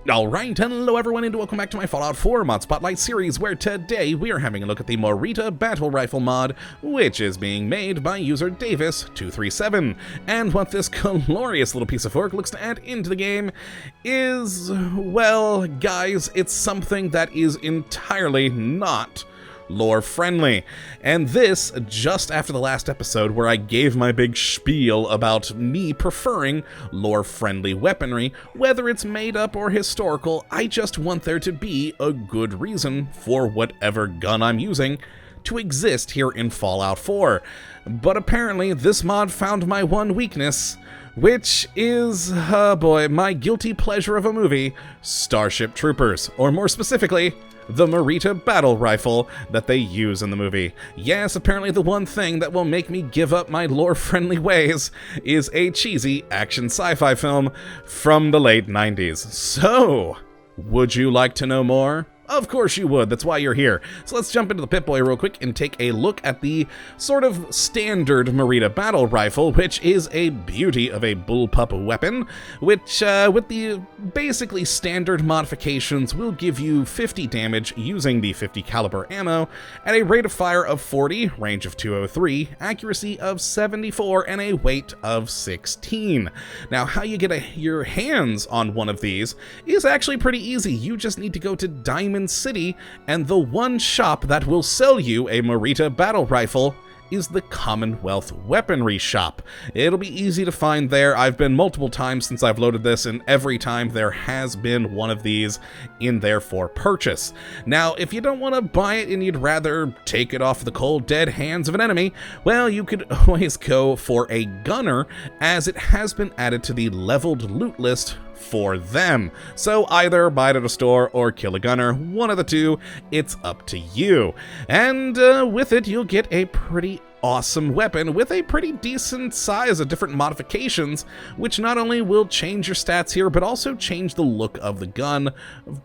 Alright, hello everyone and welcome back to my Fallout 4 Mod Spotlight series, where today we are having a look at the Morita Battle Rifle mod, which is being made by user Davis237. And what this glorious little piece of work looks to add into the game is, well, guys, it's something that is entirely not lore friendly. And this just after the last episode where I gave my big spiel about me preferring lore friendly weaponry, whether it's made up or historical. I just want there to be a good reason for whatever gun I'm using to exist here in Fallout 4. But apparently this mod found my one weakness, which is, my guilty pleasure of a movie, Starship Troopers, or more specifically, the Morita Battle Rifle that they use in the movie. Yes, apparently the one thing that will make me give up my lore-friendly ways is a cheesy action sci-fi film from the late 90s. So, would you like to know more? Of course you would, that's why you're here. So let's jump into the Pip-Boy real quick and take a look at the sort of standard Morita Battle Rifle, which is a beauty of a bullpup weapon, which, with the basically standard modifications, will give you 50 damage using the 50 caliber ammo at a rate of fire of 40, range of 203, accuracy of 74, and a weight of 16. Now, how you get your hands on one of these is actually pretty easy. You just need to go to Diamond City, and the one shop that will sell you a Morita Battle Rifle is the Commonwealth Weaponry Shop. It'll be easy to find there. I've been multiple times since I've loaded this, and every time there has been one of these in there for purchase. Now, if you don't want to buy it and you'd rather take it off the cold dead hands of an enemy, well, you could always go for a gunner, as it has been added to the leveled loot list for them. So either buy it at a store or kill a gunner, one of the two, it's up to you. And with it, you'll get a pretty awesome weapon with a pretty decent size of different modifications, which not only will change your stats here, but also change the look of the gun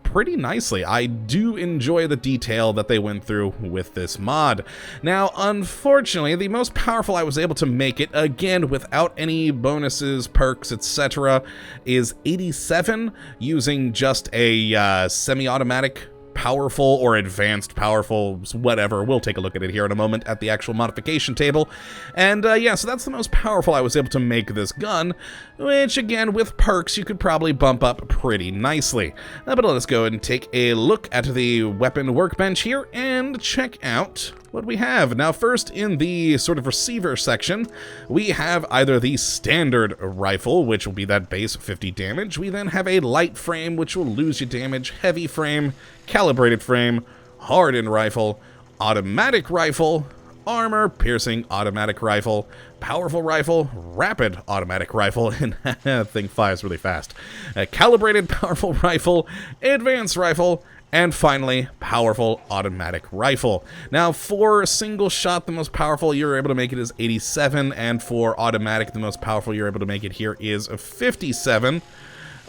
pretty nicely. I do enjoy the detail that they went through with this mod. Now, unfortunately, the most powerful I was able to make it, again, without any bonuses, perks, etc., is 87, using just a semi-automatic powerful or advanced powerful, whatever. We'll take a look at it here in a moment at the actual modification table. And yeah, so that's the most powerful I was able to make this gun, which again, with perks, you could probably bump up pretty nicely. But let us go and take a look at the weapon workbench here and check out what we have. Now, first, in the sort of receiver section, we have either the standard rifle, which will be that base 50 damage. We then have a light frame, which will lose you damage, heavy frame, calibrated frame, hardened rifle, automatic rifle, armor, piercing automatic rifle, powerful rifle, rapid automatic rifle, and that thing fires really fast, a calibrated powerful rifle, advanced rifle, and finally, powerful automatic rifle. Now, for single shot, the most powerful you're able to make it is 87, and for automatic, the most powerful you're able to make it here is 57.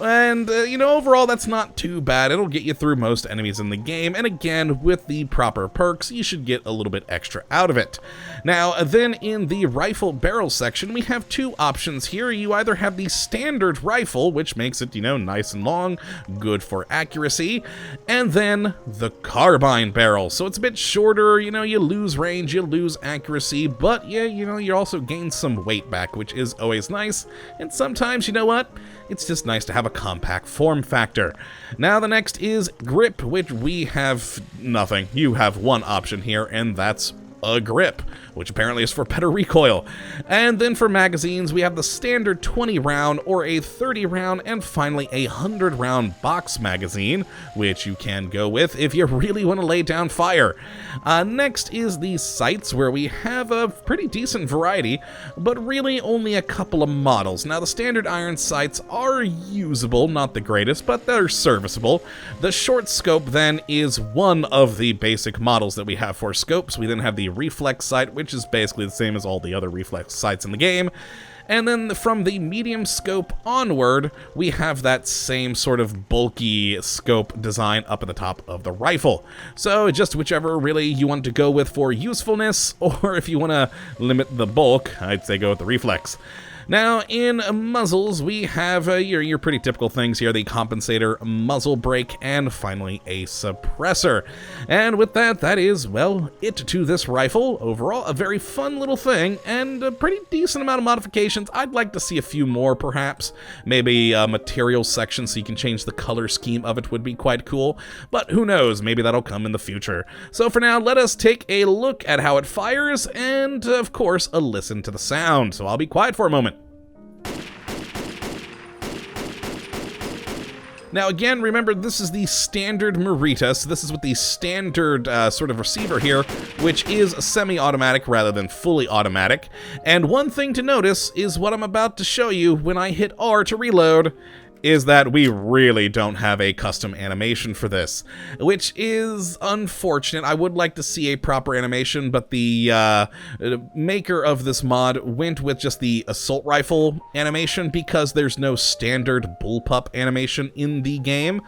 And, overall, that's not too bad. It'll get you through most enemies in the game, and again, with the proper perks, you should get a little bit extra out of it. Now, then in the rifle barrel section, we have two options here. You either have the standard rifle, which makes it, nice and long, good for accuracy, and then the carbine barrel. So it's a bit shorter, you lose range, you lose accuracy, but yeah, you also gain some weight back, which is always nice, and sometimes, you know what? It's just nice to have a compact form factor. Now the next is grip, which we have nothing. You have one option here, and that's a grip, which apparently is for better recoil. And then for magazines, we have the standard 20 round or a 30 round, and finally a 100 round box magazine, which you can go with if you really want to lay down fire. Next is the sights, where we have a pretty decent variety, but really only a couple of models. Now the standard iron sights are usable, not the greatest, but they're serviceable. The short scope then is one of the basic models that we have for scopes. We then have the Reflex Sight, which is basically the same as all the other Reflex Sights in the game. And then from the medium scope onward, we have that same sort of bulky scope design up at the top of the rifle. So just whichever really you want to go with for usefulness, or if you want to limit the bulk, I'd say go with the Reflex. Now, in muzzles, we have your pretty typical things here, the compensator, muzzle brake, and finally a suppressor. And with that, that is, well, it to this rifle. Overall, a very fun little thing, and a pretty decent amount of modifications. I'd like to see a few more, perhaps. Maybe a materials section so you can change the color scheme of it would be quite cool, but who knows, maybe that'll come in the future. So for now, let us take a look at how it fires, and of course, a listen to the sound. So I'll be quiet for a moment. Now again, remember, this is the standard Morita, so this is with the standard sort of receiver here, which is semi-automatic rather than fully automatic. And one thing to notice is what I'm about to show you when I hit R to reload, is that we really don't have a custom animation for this, which is unfortunate. I would like to see a proper animation, but the maker of this mod went with just the assault rifle animation because there's no standard bullpup animation in the game.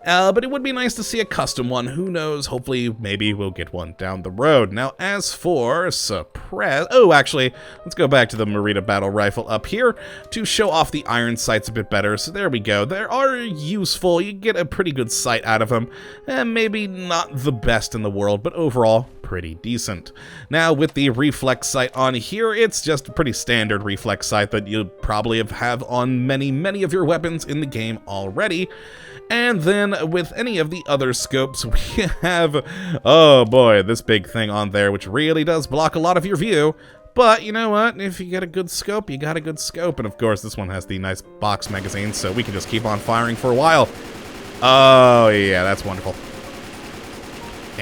But it would be nice to see a custom one. Who knows? Hopefully, maybe we'll get one down the road. Now, as for suppress... Oh, actually, let's go back to the Morita Battle Rifle up here to show off the iron sights a bit better. So there we go. They are useful. You get a pretty good sight out of them. Maybe not the best in the world, but overall, pretty decent. Now, with the Reflex Sight on here, it's just a pretty standard Reflex Sight that you'll probably have on many of your weapons in the game already. And then with any of the other scopes, we have, oh boy, this big thing on there, which really does block a lot of your view. But you know what? If you get a good scope, you got a good scope. And of course, this one has the nice box magazine, so we can just keep on firing for a while. Oh yeah, that's wonderful.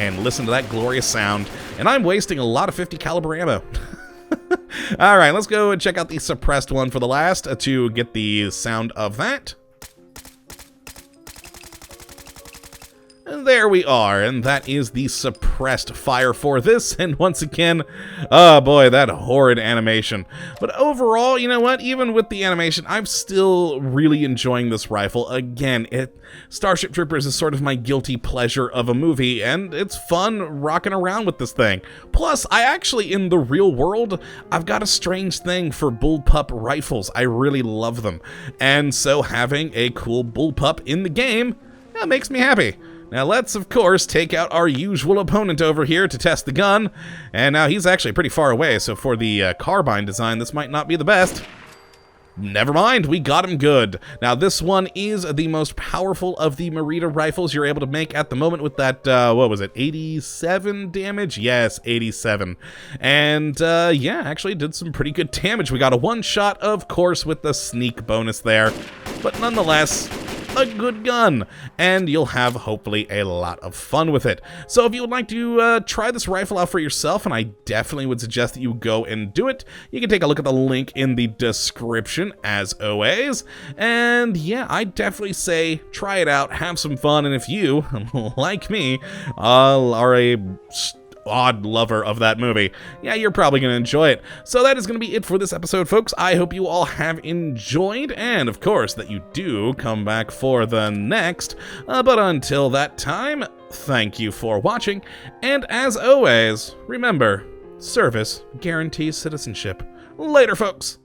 And listen to that glorious sound. And I'm wasting a lot of 50 caliber ammo. All right, let's go and check out the suppressed one for the last to get the sound of that. And there we are, and that is the suppressed fire for this, and once again, oh boy, that horrid animation. But overall, you know what, even with the animation, I'm still really enjoying this rifle. Again, Starship Troopers is sort of my guilty pleasure of a movie, and it's fun rocking around with this thing. Plus, I actually, in the real world, I've got a strange thing for bullpup rifles. I really love them, and so having a cool bullpup in the game, that makes me happy. Now let's, of course, take out our usual opponent over here to test the gun. And now he's actually pretty far away, so for the carbine design, this might not be the best. Never mind, we got him good. Now this one is the most powerful of the Morita rifles you're able to make at the moment with that, what was it, 87 damage? Yes, 87. And yeah, actually did some pretty good damage. We got a one-shot, of course, with the sneak bonus there. But nonetheless, a good gun, and you'll have hopefully a lot of fun with it. So if you would like to try this rifle out for yourself, and I definitely would suggest that you go and do it, you can take a look at the link in the description as always. And yeah, I definitely say try it out, have some fun, and if you, like me, are a odd lover of that movie, yeah, you're probably going to enjoy it. So that is going to be it for this episode, folks. I hope you all have enjoyed, and of course that you do come back for the next. But until that time, thank you for watching, and as always, remember, service guarantees citizenship. Later, folks.